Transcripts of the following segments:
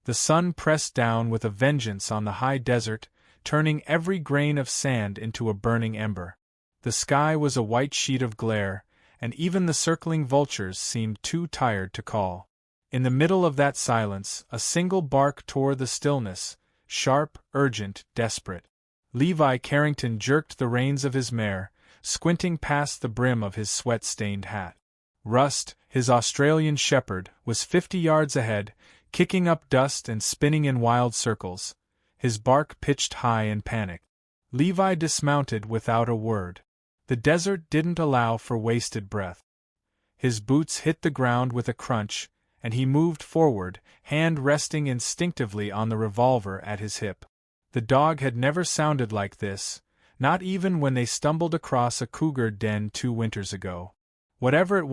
The sun pressed down with a vengeance on the high desert, turning every grain of sand into a burning ember. The sky was a white sheet of glare, and even the circling vultures seemed too tired to call. In the middle of that silence, a single bark tore the stillness, sharp, urgent, desperate. Levi Carrington jerked the reins of his mare, squinting past the brim of his sweat-stained hat. Rust, his Australian shepherd, was 50 yards ahead, kicking up dust and spinning in wild circles, his bark pitched high in panic. Levi dismounted without a word. The desert didn't allow for wasted breath. His boots hit the ground with a crunch, and he moved forward, hand resting instinctively on the revolver at his hip. The dog had never sounded like this, not even when they stumbled across a cougar den 2 winters ago. Whatever it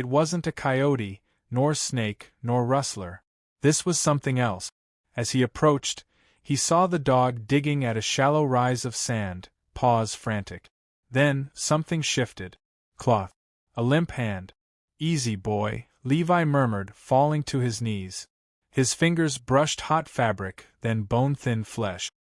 wasn't a coyote, nor snake, nor rustler. This was something else. As he approached, he saw the dog digging at a shallow rise of sand, paws frantic. Then, something shifted. Cloth. A limp hand. "Easy, boy," Levi murmured, falling to his knees. His fingers brushed hot fabric, then bone-thin flesh.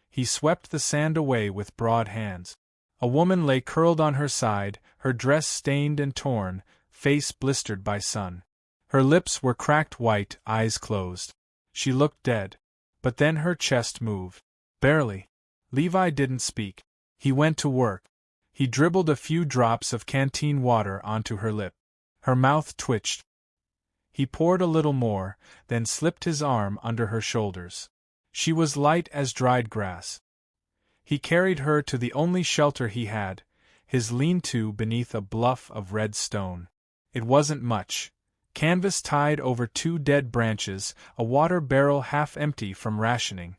He swept the sand away with broad hands. A woman lay curled on her side, her dress stained and torn, face blistered by sun. Her lips were cracked white, eyes closed. She looked dead. But then her chest moved. Barely. Levi didn't speak. He went to work. He dribbled a few drops of canteen water onto her lip. Her mouth twitched. He poured a little more, then slipped his arm under her shoulders. She was light as dried grass. He carried her to the only shelter he had, his lean-to beneath a bluff of red stone. It wasn't much. Canvas tied over 2 dead branches, a water barrel half empty from rationing.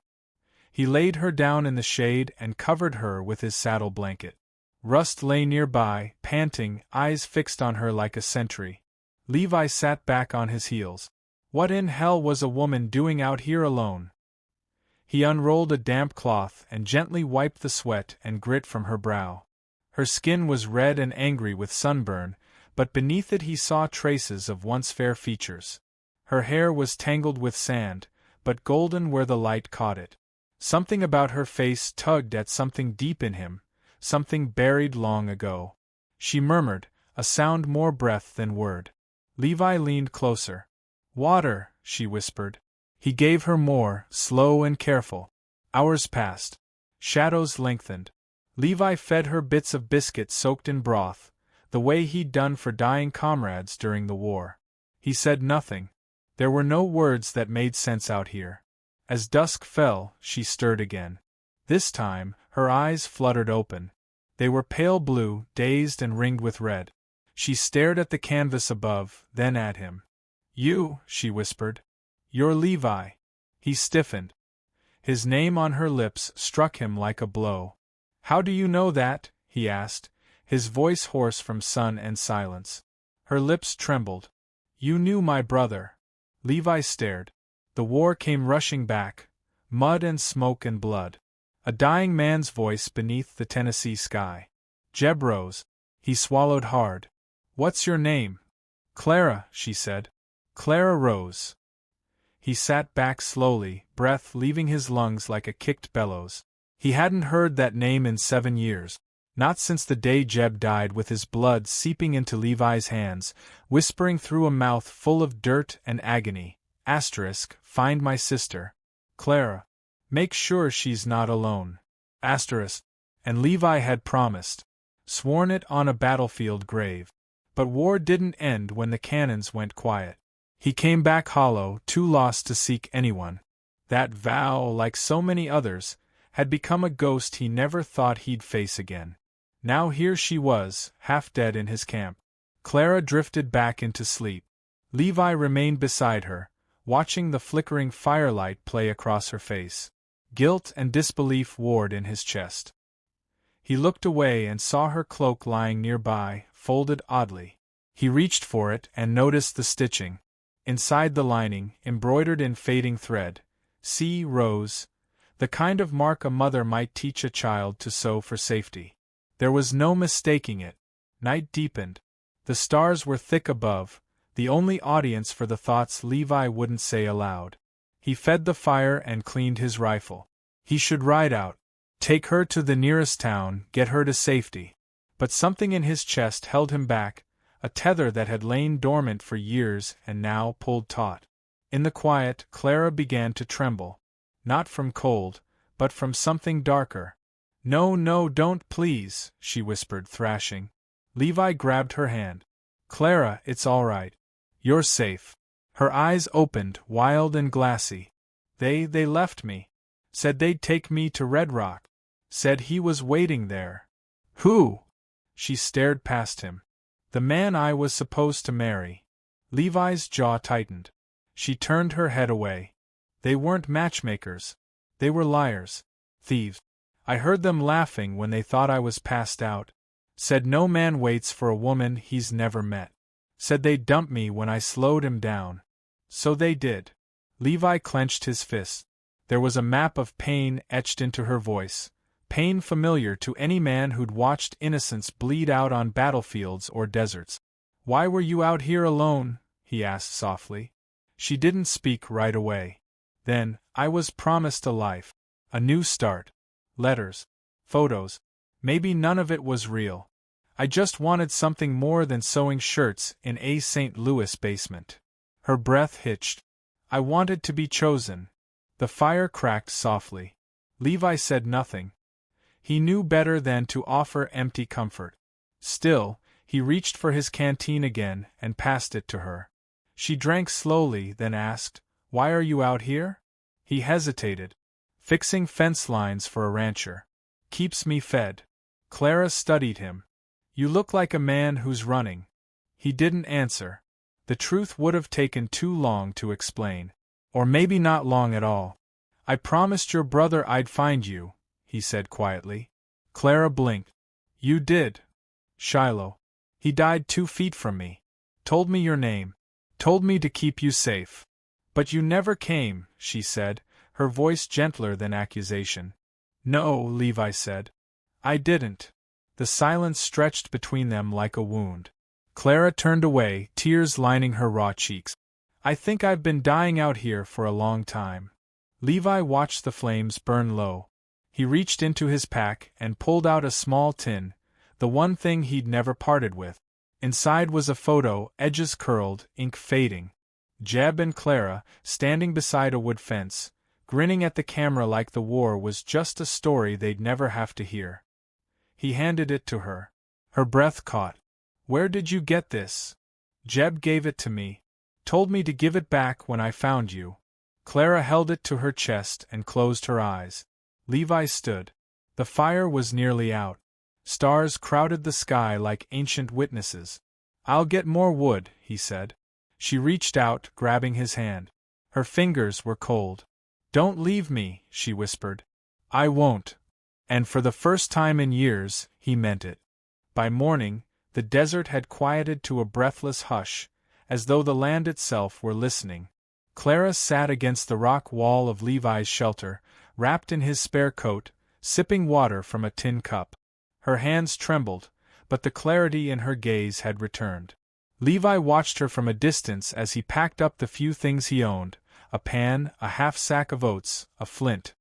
He laid her down in the shade and covered her with his saddle blanket. Rust lay nearby, panting, eyes fixed on her like a sentry. Levi sat back on his heels. What in hell was a woman doing out here alone? He unrolled a damp cloth and gently wiped the sweat and grit from her brow. Her skin was red and angry with sunburn, but beneath it he saw traces of once fair features. Her hair was tangled with sand, but golden where the light caught it. Something about her face tugged at something deep in him, something buried long ago. She murmured, a sound more breath than word. Levi leaned closer. "Water," she whispered. He gave her more, slow and careful. Hours passed. Shadows lengthened. Levi fed her bits of biscuit soaked in broth, the way he'd done for dying comrades during the war. He said nothing. There were no words that made sense out here. As dusk fell, she stirred again. This time, her eyes fluttered open. They were pale blue, dazed and ringed with red. She stared at the canvas above, then at him. "You," she whispered. "You're Levi." He stiffened. His name on her lips struck him like a blow. "How do you know that?" he asked, his voice hoarse from sun and silence. Her lips trembled. "You knew my brother." Levi stared. The war came rushing back, mud and smoke and blood. A dying man's voice beneath the Tennessee sky. Jeb rose. He swallowed hard. "What's your name?" "Clara," she said. Clara rose. He sat back slowly, breath leaving his lungs like a kicked bellows. He hadn't heard that name in 7 years. Not since the day Jeb died with his blood seeping into Levi's hands, whispering through a mouth full of dirt and agony. Find my sister. Clara. Make sure she's not alone. And Levi had promised. Sworn it on a battlefield grave. But war didn't end when the cannons went quiet. He came back hollow, too lost to seek anyone. That vow, like so many others, had become a ghost he never thought he'd face again. Now here she was, half dead in his camp. Clara drifted back into sleep. Levi remained beside her, watching the flickering firelight play across her face. Guilt and disbelief warred in his chest. He looked away and saw her cloak lying nearby, folded oddly. He reached for it and noticed the stitching. Inside the lining, embroidered in fading thread, "C. Rose," the kind of mark a mother might teach a child to sew for safety. There was no mistaking it. Night deepened. The stars were thick above, the only audience for the thoughts Levi wouldn't say aloud. He fed the fire and cleaned his rifle. He should ride out, take her to the nearest town, get her to safety. But something in his chest held him back, a tether that had lain dormant for years and now pulled taut. In the quiet, Clara began to tremble. Not from cold, but from something darker. "No, no, don't please," she whispered, thrashing. Levi grabbed her hand. "Clara, it's all right. You're safe." Her eyes opened, wild and glassy. They left me. Said they'd take me to Red Rock. Said he was waiting there." "Who?" She stared past him. "The man I was supposed to marry." Levi's jaw tightened. She turned her head away. "They weren't matchmakers. They were liars. Thieves. I heard them laughing when they thought I was passed out. Said no man waits for a woman he's never met. Said they'd dump me when I slowed him down. So they did." Levi clenched his fist. There was a map of pain etched into her voice, pain familiar to any man who'd watched innocents bleed out on battlefields or deserts. "Why were you out here alone?" he asked softly. She didn't speak right away. "Then, I was promised a life. A new start. Letters. Photos. Maybe none of it was real. I just wanted something more than sewing shirts in a St. Louis basement." Her breath hitched. "I wanted to be chosen." The fire cracked softly. Levi said nothing. He knew better than to offer empty comfort. Still, he reached for his canteen again and passed it to her. She drank slowly, then asked, "Why are you out here?" He hesitated. "Fixing fence lines for a rancher. Keeps me fed." Clara studied him. "You look like a man who's running." He didn't answer. The truth would have taken too long to explain. Or maybe not long at all. "I promised your brother I'd find you," he said quietly. Clara blinked. "You did?" "Shiloh. He died 2 feet from me. Told me your name. Told me to keep you safe." "But you never came," she said, her voice gentler than accusation. "No," Levi said. "I didn't." The silence stretched between them like a wound. Clara turned away, tears lining her raw cheeks. "I think I've been dying out here for a long time." Levi watched the flames burn low. He reached into his pack and pulled out a small tin, the one thing he'd never parted with. Inside was a photo, edges curled, ink fading. Jeb and Clara, standing beside a wood fence, grinning at the camera like the war was just a story they'd never have to hear. He handed it to her. Her breath caught. "Where did you get this?" "Jeb gave it to me. Told me to give it back when I found you." Clara held it to her chest and closed her eyes. Levi stood. The fire was nearly out. Stars crowded the sky like ancient witnesses. "I'll get more wood," he said. She reached out, grabbing his hand. Her fingers were cold. "Don't leave me," she whispered. "I won't." And for the first time in years, he meant it. By morning, the desert had quieted to a breathless hush, as though the land itself were listening. Clara sat against the rock wall of Levi's shelter, wrapped in his spare coat, sipping water from a tin cup. Her hands trembled, but the clarity in her gaze had returned. Levi watched her from a distance as he packed up the few things he owned, a pan, a half-sack of oats, a flint.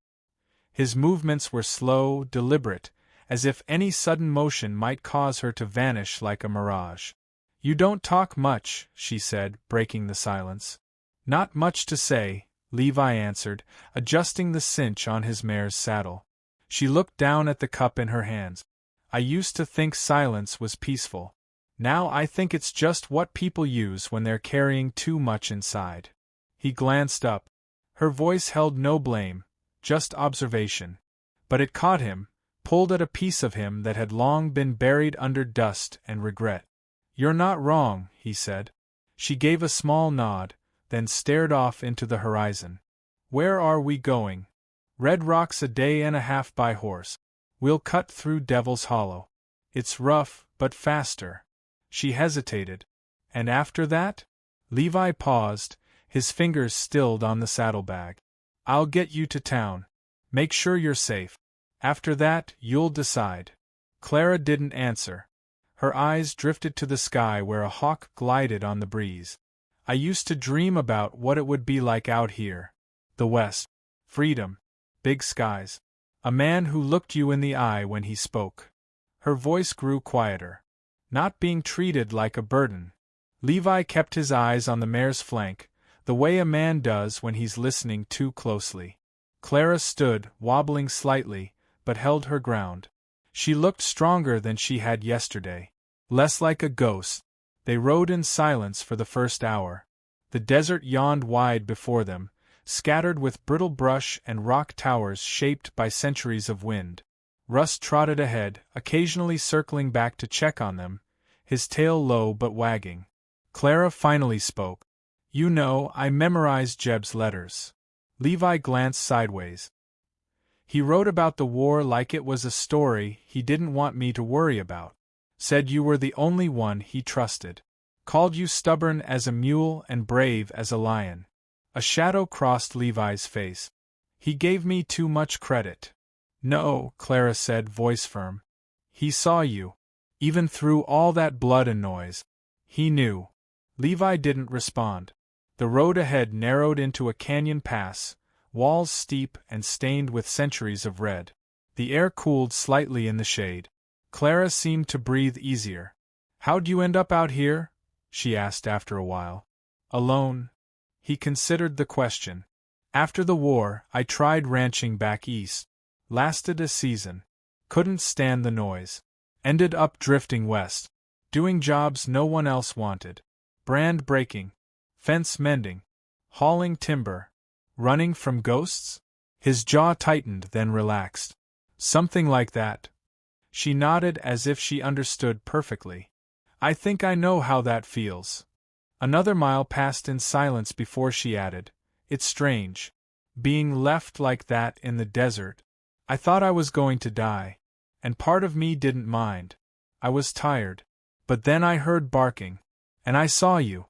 His movements were slow, deliberate, as if any sudden motion might cause her to vanish like a mirage. "You don't talk much," she said, breaking the silence. "Not much to say," Levi answered, adjusting the cinch on his mare's saddle. She looked down at the cup in her hands. "I used to think silence was peaceful. Now I think it's just what people use when they're carrying too much inside." He glanced up. Her voice held no blame, just observation. But it caught him, pulled at a piece of him that had long been buried under dust and regret. "You're not wrong," he said. She gave a small nod, then stared off into the horizon. "Where are we going?" "Red Rock's a day and a half by horse. We'll cut through Devil's Hollow. It's rough, but faster." She hesitated. "And after that?" Levi paused, his fingers stilled on the saddlebag. "I'll get you to town. Make sure you're safe. After that, you'll decide." Clara didn't answer. Her eyes drifted to the sky where a hawk glided on the breeze. "I used to dream about what it would be like out here." The West. Freedom. Big skies. A man who looked you in the eye when he spoke. Her voice grew quieter. Not being treated like a burden. Levi kept his eyes on the mare's flank, the way a man does when he's listening too closely. Clara stood, wobbling slightly, but held her ground. She looked stronger than she had yesterday. Less like a ghost. They rode in silence for the first hour. The desert yawned wide before them, scattered with brittle brush and rock towers shaped by centuries of wind. Russ trotted ahead, occasionally circling back to check on them, his tail low but wagging. Clara finally spoke. You know, I memorized Jeb's letters. Levi glanced sideways. He wrote about the war like it was a story he didn't want me to worry about. Said you were the only one he trusted. Called you stubborn as a mule and brave as a lion. A shadow crossed Levi's face. He gave me too much credit. No, Clara said, voice firm. He saw you. Even through all that blood and noise. He knew. Levi didn't respond. The road ahead narrowed into a canyon pass, walls steep and stained with centuries of red. The air cooled slightly in the shade. Clara seemed to breathe easier. How'd you end up out here? She asked after a while. Alone? He considered the question. After the war, I tried ranching back east. Lasted a season. Couldn't stand the noise. Ended up drifting west. Doing jobs no one else wanted. Brand breaking. Fence mending. Hauling timber. Running from ghosts? His jaw tightened, then relaxed. Something like that. She nodded as if she understood perfectly. I think I know how that feels. Another mile passed in silence before she added, It's strange. Being left like that in the desert. I thought I was going to die. And part of me didn't mind. I was tired. But then I heard barking. And I saw you.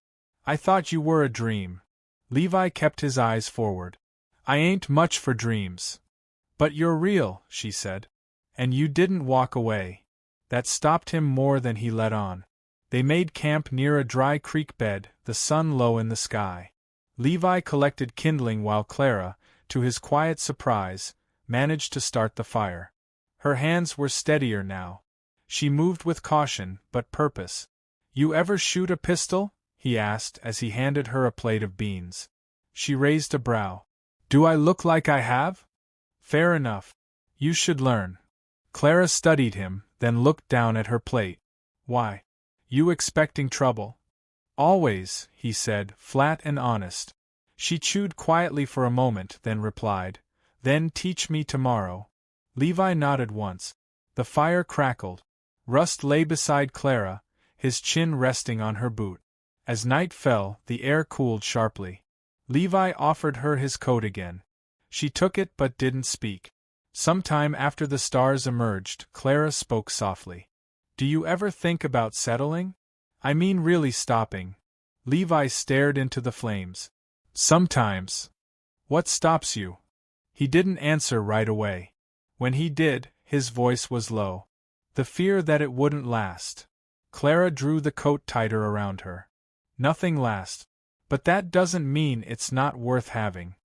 I thought you were a dream. Levi kept his eyes forward. I ain't much for dreams. But you're real, she said. And you didn't walk away. That stopped him more than he let on. They made camp near a dry creek bed, the sun low in the sky. Levi collected kindling while Clara, to his quiet surprise, managed to start the fire. Her hands were steadier now. She moved with caution, but purpose. You ever shoot a pistol? He asked as he handed her a plate of beans. She raised a brow. Do I look like I have? Fair enough. You should learn. Clara studied him, then looked down at her plate. Why? You expecting trouble? Always, he said, flat and honest. She chewed quietly for a moment, then replied, Then teach me tomorrow. Levi nodded once. The fire crackled. Rust lay beside Clara, his chin resting on her boot. As night fell, the air cooled sharply. Levi offered her his coat again. She took it but didn't speak. Sometime after the stars emerged, Clara spoke softly. Do you ever think about settling? I mean really stopping. Levi stared into the flames. Sometimes. What stops you? He didn't answer right away. When he did, his voice was low. The fear that it wouldn't last. Clara drew the coat tighter around her. Nothing lasts. But that doesn't mean it's not worth having.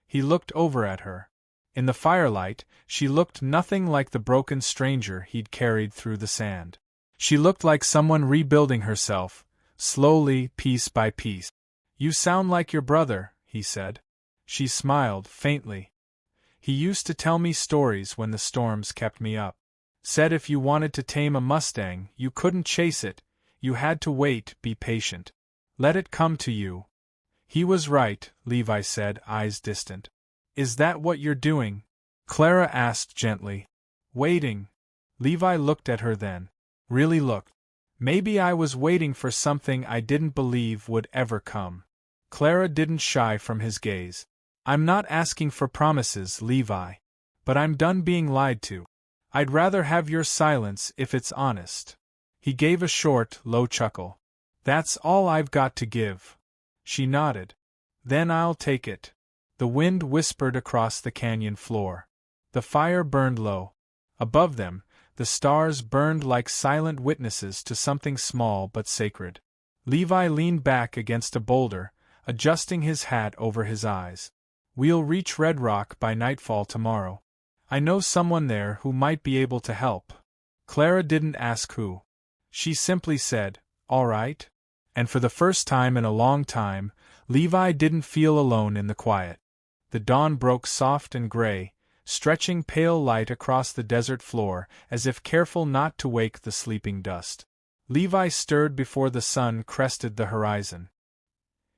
He looked over at her. In the firelight, she looked nothing like the broken stranger he'd carried through the sand. She looked like someone rebuilding herself, slowly, piece by piece. You sound like your brother, he said. She smiled, faintly. He used to tell me stories when the storms kept me up. Said if you wanted to tame a Mustang, you couldn't chase it, you had to wait, be patient. Let it come to you. He was right, Levi said, eyes distant. Is that what you're doing? Clara asked gently. Waiting. Levi looked at her then. Really looked. Maybe I was waiting for something I didn't believe would ever come. Clara didn't shy from his gaze. I'm not asking for promises, Levi. But I'm done being lied to. I'd rather have your silence if it's honest. He gave a short, low chuckle. That's all I've got to give. She nodded. Then I'll take it. The wind whispered across the canyon floor. The fire burned low. Above them, the stars burned like silent witnesses to something small but sacred. Levi leaned back against a boulder, adjusting his hat over his eyes. We'll reach Red Rock by nightfall tomorrow. I know someone there who might be able to help. Clara didn't ask who. She simply said, "All right." And for the first time in a long time, Levi didn't feel alone in the quiet. The dawn broke soft and gray, stretching pale light across the desert floor, as if careful not to wake the sleeping dust. Levi stirred before the sun crested the horizon.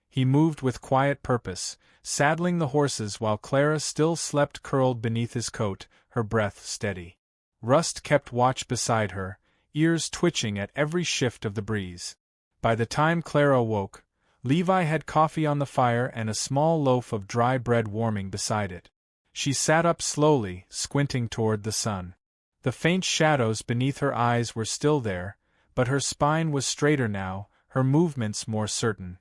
He moved with quiet purpose, saddling the horses while Clara still slept curled beneath his coat, her breath steady. Rust kept watch beside her, ears twitching at every shift of the breeze. By the time Clara awoke, Levi had coffee on the fire and a small loaf of dry bread warming beside it. She sat up slowly, squinting toward the sun. The faint shadows beneath her eyes were still there, but her spine was straighter now, her movements more certain.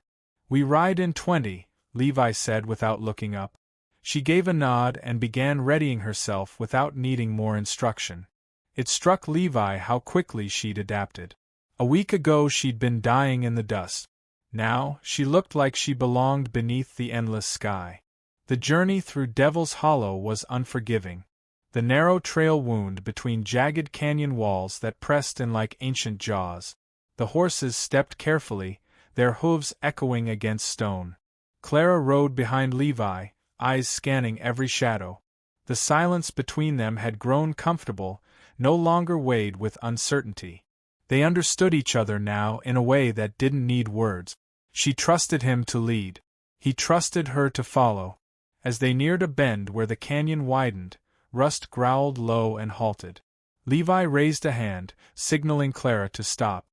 "We ride in 20, Levi said without looking up. She gave a nod and began readying herself without needing more instruction. It struck Levi how quickly she'd adapted. A week ago she'd been dying in the dust. Now, she looked like she belonged beneath the endless sky. The journey through Devil's Hollow was unforgiving. The narrow trail wound between jagged canyon walls that pressed in like ancient jaws. The horses stepped carefully, their hooves echoing against stone. Clara rode behind Levi, eyes scanning every shadow. The silence between them had grown comfortable, no longer weighed with uncertainty. They understood each other now in a way that didn't need words. She trusted him to lead. He trusted her to follow. As they neared a bend where the canyon widened, Rust growled low and halted. Levi raised a hand, signaling Clara to stop.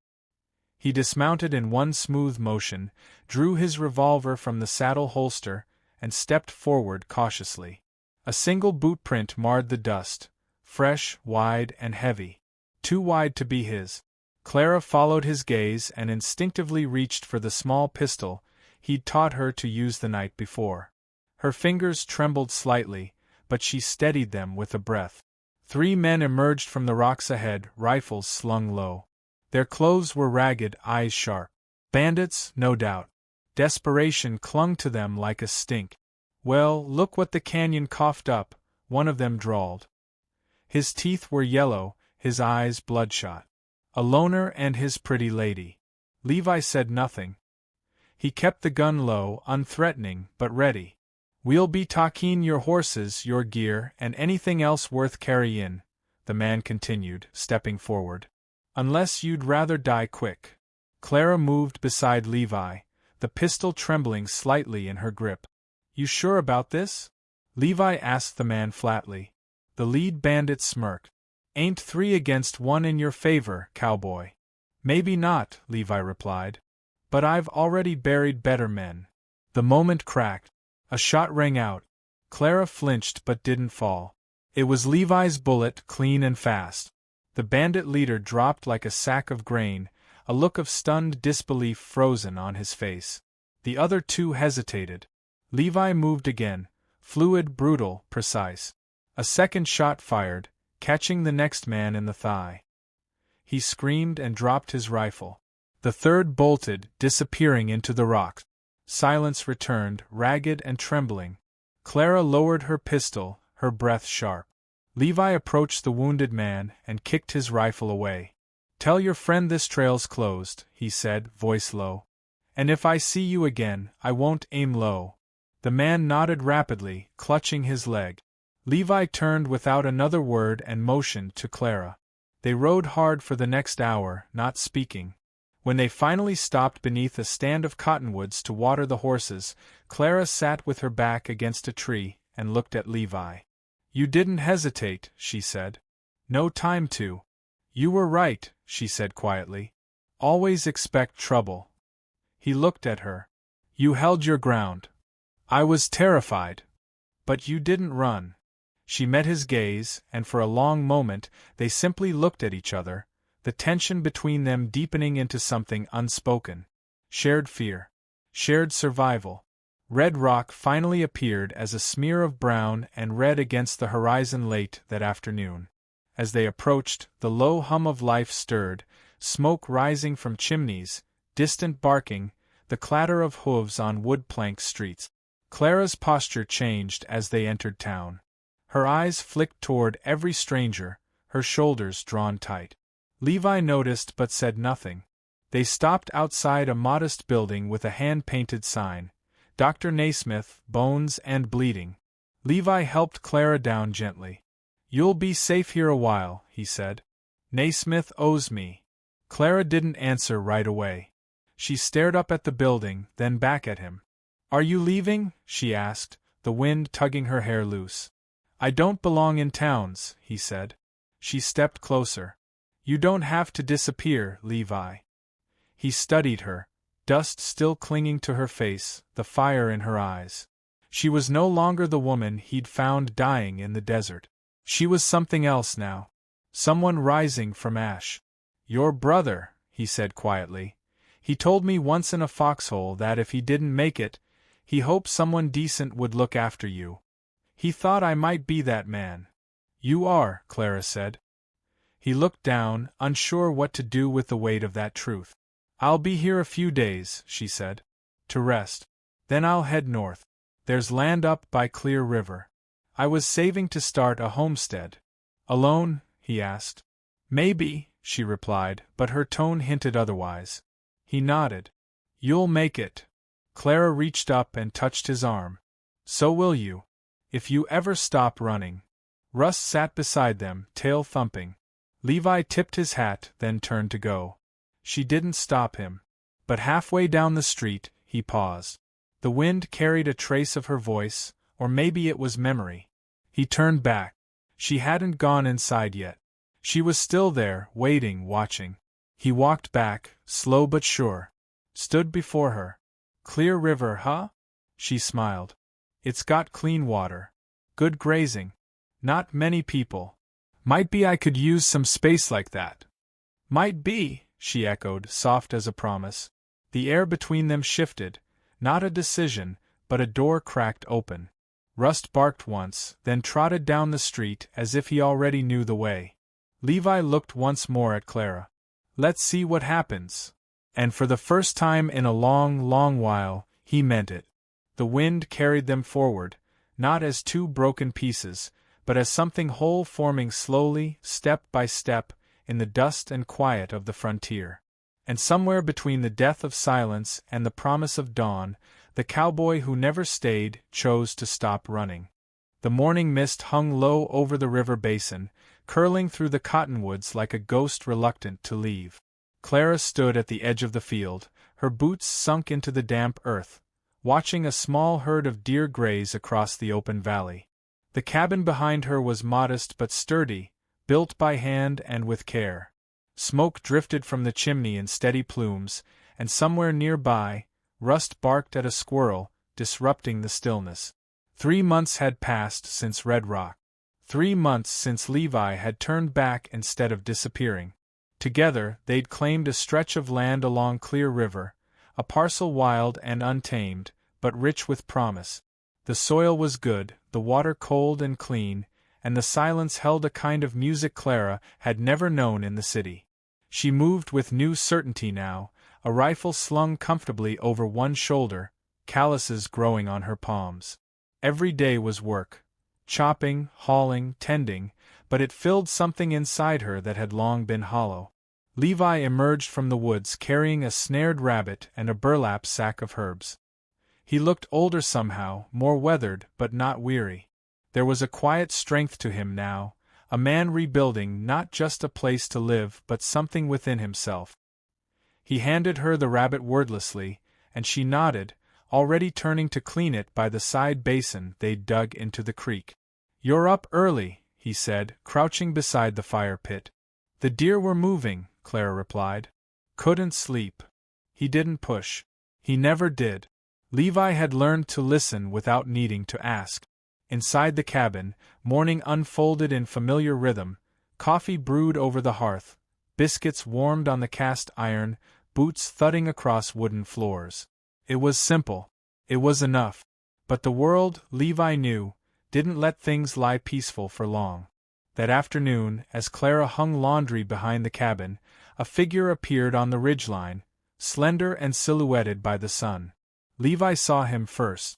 He dismounted in one smooth motion, drew his revolver from the saddle holster, and stepped forward cautiously. A single boot print marred the dust, fresh, wide, and heavy. Too wide to be his. Clara followed his gaze and instinctively reached for the small pistol he'd taught her to use the night before. Her fingers trembled slightly, but she steadied them with a breath. 3 men emerged from the rocks ahead, rifles slung low. Their clothes were ragged, eyes sharp. Bandits, no doubt. Desperation clung to them like a stink. "Well, look what the canyon coughed up," one of them drawled. His teeth were yellow, his eyes bloodshot. "A loner and his pretty lady." Levi said nothing. He kept the gun low, unthreatening, but ready. "We'll be taking your horses, your gear, and anything else worth carrying," the man continued, stepping forward. "Unless you'd rather die quick." Clara moved beside Levi, the pistol trembling slightly in her grip. "You sure about this?" Levi asked the man flatly. The lead bandit smirked. "Ain't 3 against 1 in your favor, cowboy?" "Maybe not," Levi replied. "But I've already buried better men." The moment cracked. A shot rang out. Clara flinched but didn't fall. It was Levi's bullet, clean and fast. The bandit leader dropped like a sack of grain, a look of stunned disbelief frozen on his face. The other 2 hesitated. Levi moved again, fluid, brutal, precise. A second shot fired, catching the next man in the thigh. He screamed and dropped his rifle. The third bolted, disappearing into the rocks. Silence returned, ragged and trembling. Clara lowered her pistol, her breath sharp. Levi approached the wounded man and kicked his rifle away. "Tell your friend this trail's closed," he said, voice low. "And if I see you again, I won't aim low." The man nodded rapidly, clutching his leg. Levi turned without another word and motioned to Clara. They rode hard for the next hour, not speaking. When they finally stopped beneath a stand of cottonwoods to water the horses, Clara sat with her back against a tree and looked at Levi. "You didn't hesitate," she said. "No time to." "You were right," she said quietly. "Always expect trouble." He looked at her. "You held your ground. I was terrified. But you didn't run." She met his gaze, and for a long moment they simply looked at each other, the tension between them deepening into something unspoken. Shared fear. Shared survival. Red Rock finally appeared as a smear of brown and red against the horizon late that afternoon. As they approached, the low hum of life stirred, smoke rising from chimneys, distant barking, the clatter of hooves on wood-planked streets. Clara's posture changed as they entered town. Her eyes flicked toward every stranger, her shoulders drawn tight. Levi noticed but said nothing. They stopped outside a modest building with a hand-painted sign, Dr. Naismith, Bones and Bleeding. Levi helped Clara down gently. "You'll be safe here a while," he said. "Naismith owes me." Clara didn't answer right away. She stared up at the building, then back at him. "Are you leaving?" she asked, the wind tugging her hair loose. "I don't belong in towns," he said. She stepped closer. "You don't have to disappear, Levi." He studied her, dust still clinging to her face, the fire in her eyes. She was no longer the woman he'd found dying in the desert. She was something else now. Someone rising from ash. "Your brother," he said quietly. "He told me once in a foxhole that if he didn't make it, he hoped someone decent would look after you. He thought I might be that man." "You are," Clara said. He looked down, unsure what to do with the weight of that truth. "I'll be here a few days," she said. "To rest. Then I'll head north. There's land up by Clear River. I was saving to start a homestead." "Alone?" he asked. "Maybe," she replied, but her tone hinted otherwise. He nodded. "You'll make it." Clara reached up and touched his arm. "So will you. If you ever stop running." Russ sat beside them, tail thumping. Levi tipped his hat, then turned to go. She didn't stop him. But halfway down the street, he paused. The wind carried a trace of her voice, or maybe it was memory. He turned back. She hadn't gone inside yet. She was still there, waiting, watching. He walked back, slow but sure. Stood before her. "Clear River, huh?" She smiled. "It's got clean water. Good grazing. Not many people. Might be I could use some space like that." "Might be," she echoed, soft as a promise. The air between them shifted, not a decision, but a door cracked open. Rust barked once, then trotted down the street as if he already knew the way. Levi looked once more at Clara. "Let's see what happens." And for the first time in a long, long while, he meant it. The wind carried them forward, not as two broken pieces, but as something whole forming slowly, step by step, in the dust and quiet of the frontier. And somewhere between the death of silence and the promise of dawn, the cowboy who never stayed chose to stop running. The morning mist hung low over the river basin, curling through the cottonwoods like a ghost reluctant to leave. Clara stood at the edge of the field, her boots sunk into the damp earth, watching a small herd of deer graze across the open valley. The cabin behind her was modest but sturdy, built by hand and with care. Smoke drifted from the chimney in steady plumes, and somewhere nearby, Rust barked at a squirrel, disrupting the stillness. 3 months had passed since Red Rock. 3 months since Levi had turned back instead of disappearing. Together, they'd claimed a stretch of land along Clear River, a parcel wild and untamed, but rich with promise. The soil was good, the water cold and clean, and the silence held a kind of music Clara had never known in the city. She moved with new certainty now, a rifle slung comfortably over one shoulder, calluses growing on her palms. Every day was work. Chopping, hauling, tending, but it filled something inside her that had long been hollow. Levi emerged from the woods carrying a snared rabbit and a burlap sack of herbs. He looked older somehow, more weathered but not weary. There was a quiet strength to him now, a man rebuilding not just a place to live but something within himself. He handed her the rabbit wordlessly, and she nodded, already turning to clean it by the side basin they'd dug into the creek. "You're up early," he said, crouching beside the fire pit. "The deer were moving," Clara replied. "Couldn't sleep." He didn't push. He never did. Levi had learned to listen without needing to ask. Inside the cabin, morning unfolded in familiar rhythm, coffee brewed over the hearth, biscuits warmed on the cast iron, boots thudding across wooden floors. It was simple. It was enough. But the world, Levi knew, didn't let things lie peaceful for long. That afternoon, as Clara hung laundry behind the cabin, a figure appeared on the ridgeline, slender and silhouetted by the sun. Levi saw him first.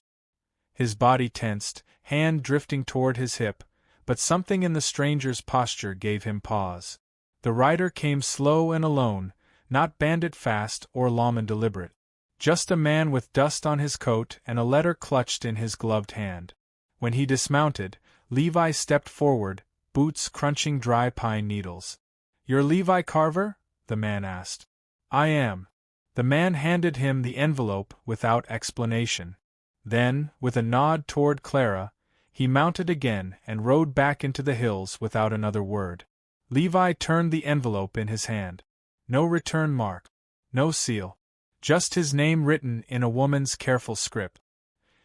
His body tensed, hand drifting toward his hip, but something in the stranger's posture gave him pause. The rider came slow and alone, not bandit fast or lawman deliberate. Just a man with dust on his coat and a letter clutched in his gloved hand. When he dismounted, Levi stepped forward, boots crunching dry pine needles. "You're Levi Carver?" the man asked. "I am." The man handed him the envelope without explanation. Then, with a nod toward Clara, he mounted again and rode back into the hills without another word. Levi turned the envelope in his hand. No return mark. No seal. Just his name written in a woman's careful script.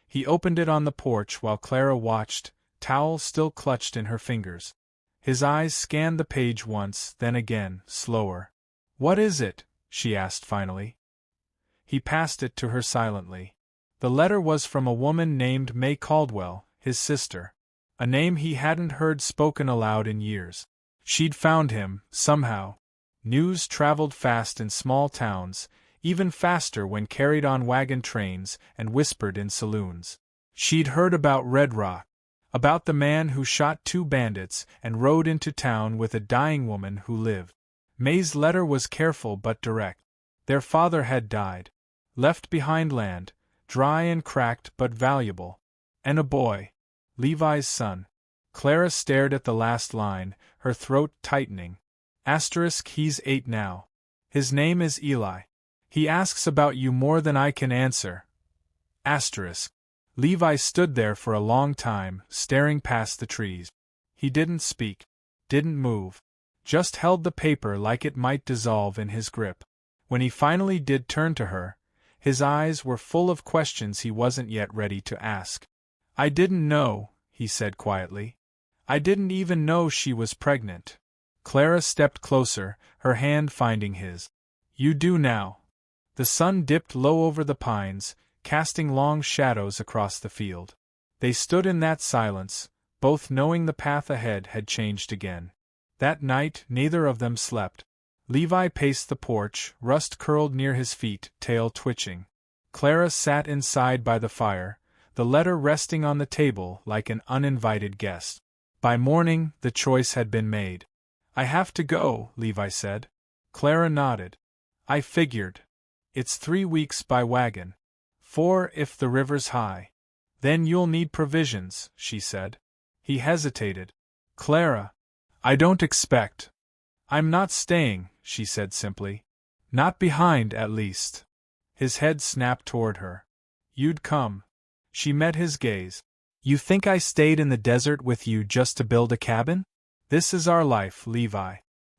He opened it on the porch while Clara watched, towel still clutched in her fingers. His eyes scanned the page once, then again, slower. "What is it?" she asked finally. He passed it to her silently. The letter was from a woman named May Caldwell, his sister. A name he hadn't heard spoken aloud in years. She'd found him, somehow. News traveled fast in small towns, even faster when carried on wagon trains and whispered in saloons. She'd heard about Red Rock, about the man who shot 2 bandits and rode into town with a dying woman who lived. May's letter was careful but direct. Their father had died. Left behind land, dry and cracked but valuable. And a boy. Levi's son. Clara stared at the last line, her throat tightening. He's 8 now. His name is Eli. He asks about you more than I can answer. Levi stood there for a long time, staring past the trees. He didn't speak. Didn't move. Just held the paper like it might dissolve in his grip. When he finally did turn to her, his eyes were full of questions he wasn't yet ready to ask. "I didn't know," he said quietly. "I didn't even know she was pregnant." Clara stepped closer, her hand finding his. "You do now." The sun dipped low over the pines, casting long shadows across the field. They stood in that silence, both knowing the path ahead had changed again. That night neither of them slept. Levi paced the porch, rust curled near his feet, tail twitching. Clara sat inside by the fire, the letter resting on the table like an uninvited guest. By morning, the choice had been made. "I have to go," Levi said. Clara nodded. "I figured. It's 3 weeks by wagon. 4 if the river's high. Then you'll need provisions," she said. He hesitated. "Clara, I don't expect." "I'm not staying," she said simply. "Not behind, at least." His head snapped toward her. "You'd come." She met his gaze. "You think I stayed in the desert with you just to build a cabin? This is our life, Levi.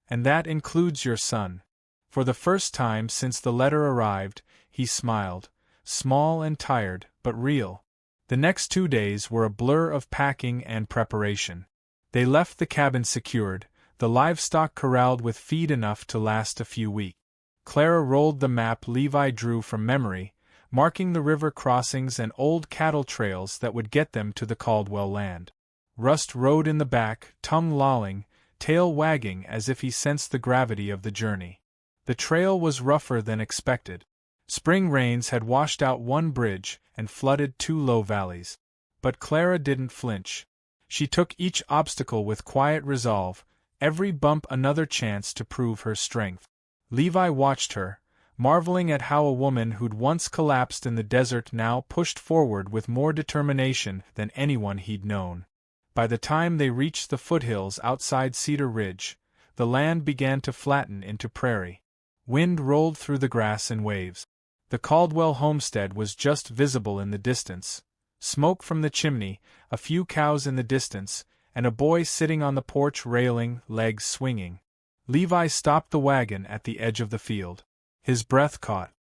And that includes your son." For the first time since the letter arrived, he smiled, small and tired, but real. The next 2 days were a blur of packing and preparation. They left the cabin secured, the livestock corralled with feed enough to last a few weeks. Clara rolled the map Levi drew from memory, marking the river crossings and old cattle trails that would get them to the Caldwell land. Rust rode in the back, tongue lolling, tail wagging as if he sensed the gravity of the journey. The trail was rougher than expected. Spring rains had washed out one bridge and flooded 2 low valleys. But Clara didn't flinch. She took each obstacle with quiet resolve, every bump another chance to prove her strength. Levi watched her, marveling at how a woman who'd once collapsed in the desert now pushed forward with more determination than anyone he'd known. By the time they reached the foothills outside Cedar Ridge, the land began to flatten into prairie. Wind rolled through the grass in waves. The Caldwell homestead was just visible in the distance. Smoke from the chimney, a few cows in the distance, and a boy sitting on the porch railing, legs swinging. Levi stopped the wagon at the edge of the field. His breath caught.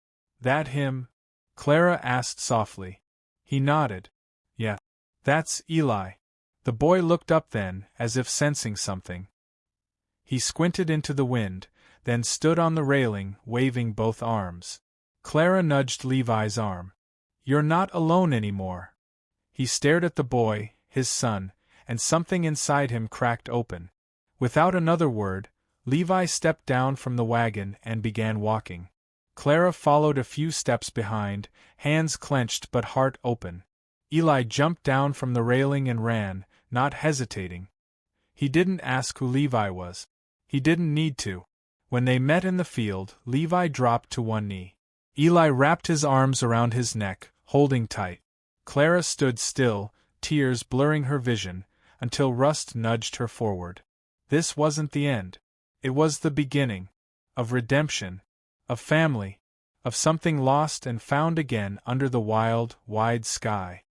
"That him?" Clara asked softly. He nodded. "Yeah. That's Eli." The boy looked up then, as if sensing something. He squinted into the wind, then stood on the railing, waving both arms. Clara nudged Levi's arm. "You're not alone anymore." He stared at the boy, his son, and something inside him cracked open. Without another word, Levi stepped down from the wagon and began walking. Clara followed a few steps behind, hands clenched but heart open. Eli jumped down from the railing and ran, not hesitating. He didn't ask who Levi was. He didn't need to. When they met in the field, Levi dropped to one knee. Eli wrapped his arms around his neck, holding tight. Clara stood still, tears blurring her vision, until Rust nudged her forward. This wasn't the end. It was the beginning. Of redemption. Of family. Of something lost and found again under the wild, wide sky.